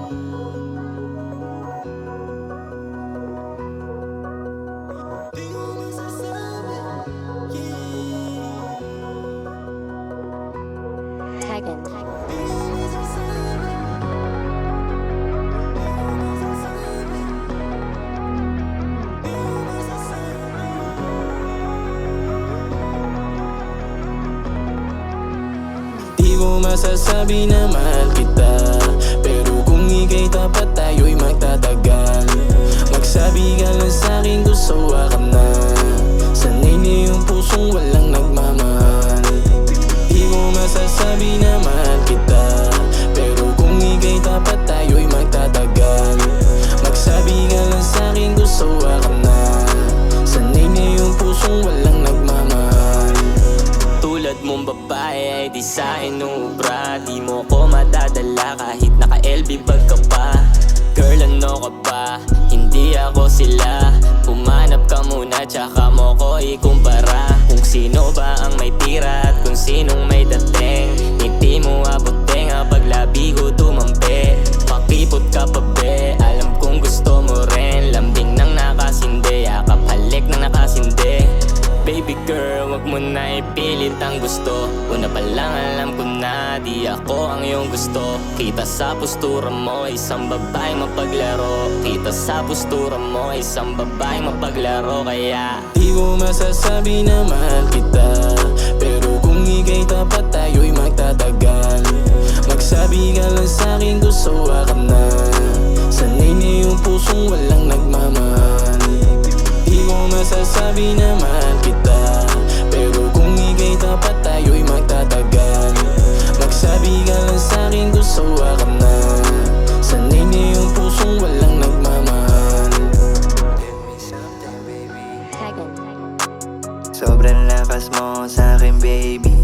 Taggin. Di ko masasabi na mahal kita, pero kung ika'y tapat tayo'y magtatagal. Magsabi ka lang sa'kin gusto ka na, sanay na yung pusong walang nagmamahal. Di ko masasabi na mahal kita, pero kung ika'y tapat tayo'y magtatagal. Magsabi ka lang sa'kin gusto ka na, sanay na yung pusong walang nagmamahal. Tulad mong babae ay di sa inubra, di mo ko madadala kahit naka-LV bag ka pa. Girl, ano ka ba? Hindi ako sila. Pumanap ka muna tsaka mo ko ikumpara. Kung sino ba ang may tira at kung sinong may dating. Hindi mo abuting kapag labi ko tumampi. Makipot ka pa be, alam kong gusto mo rin. Lambing ng nakasindi, yakap halik ng nakasindi. Baby girl, wag mo na ipilit ang gusto. Una pa lang alam ko na di ako ang iyong gusto. Kita sa postura mo, isang babaeng mapaglaro. Kita sa postura mo, isang babaeng mapaglaro. Kaya di ko masasabi na mahal kita, pero kung ika'y tapat tayo'y magtatagal. Magsabi ka lang sa'kin gusto ka na, sanay na yung pusong walang nagmamahal. Di ko masasabi na mahal kita, pero kung ika'y tapat tayo'y magtatagal. Magsabi ka lang sa'kin gusto ka na, sanay na yung pusong walang nagmamahal. Taggin. Sobrang lakas mo sa'kin baby,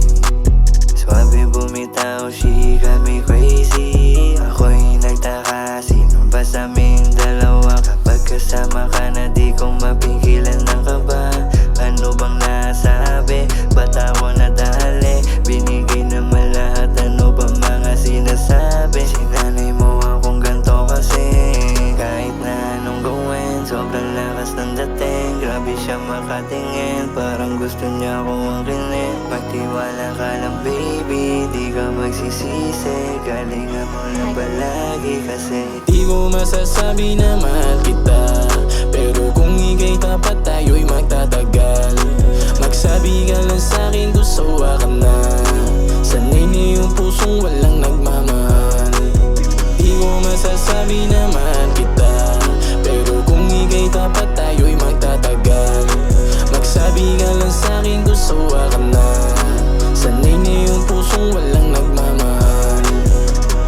swabe bumitaw, she got me crazy. Ako'y nagtaka, sino ba sa aming dalawa? Kapag kasama ka na di ko mapigilan ng kaba. Ano bang nasabi? Ba't ako nadali? Binigay naman lahat, ano ba mga sinasabi? Sinanay mo akong ganto kasi kahit na anong gawin, sobrang lakas ng dating. Grabe siya makatingin, parang gusto niya akong angkinin. Magtiwala ka lang baby, di ka magsisisi. Galingan mo lang palagi kasi Di ko masasabi na mahal kita, pero kung ika'y tapat tayo'y magtatagal. Magsabi ka lang sa'kin gusto ka na, sanay na yung pusong walang nagmamahal. Di ko masasabi na mahal kita, pero kung ika'y tapat tayo'y magtatagal. Magsabi ka lang sa'kin gusto ka na, sanay na yung pusong walang nagmamahal.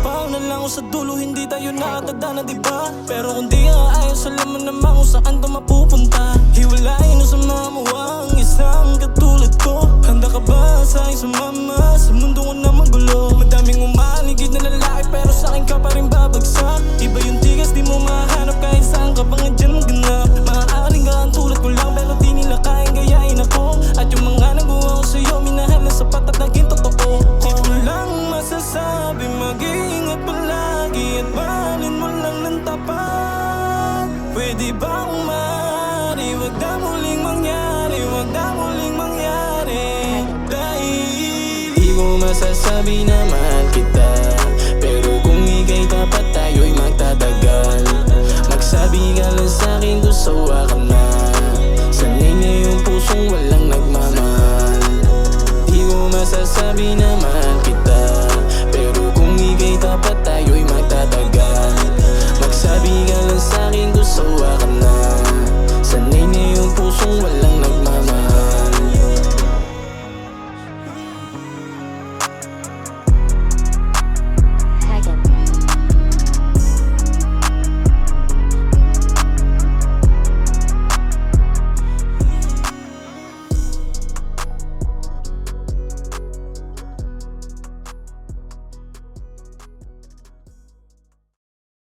Pauna lang ako sa dulo, hindi tayo nakatagda na diba? Pero kung di ka ayos, alam mo naman kung saan to mapupunta. Hiwalayin mo sa mga muwang isang katulad ko. Handa ka ba sa aking sumama sa mundo ko na magulo? Madaming umaligid na lalaki pero sa akin ka pa rin babagsak. Iba yung tigas, di mo mahanap kahit saan ka pa nga dyan maganap. Maaaring ka ang tulad ko lang pero di nila kayang gayahin ako. At yung mga nagawa ko sa'yo, minahal na sapat at naging totoo. Di ko lang masasabi, mag-iingat palagi at mahalin mo lang ng tapat. Pwede ba kung maaari, wag na muling mangyari, wag na muling mangyari. Dahil di ko masasabi na mahal kita, pero kung ika'y tapat tayo'y magtatagal. Magsabi ka lang sa'kin gusto ka na, sanay na yung pusong walang nagmamahal. Di ko masasabi na mahal kita, pero kung ika'y tapat tayo'y magtatagal. Magsabi ka lang sa'kin gusto ka na, sanay na yung pusong walang nagmamahal.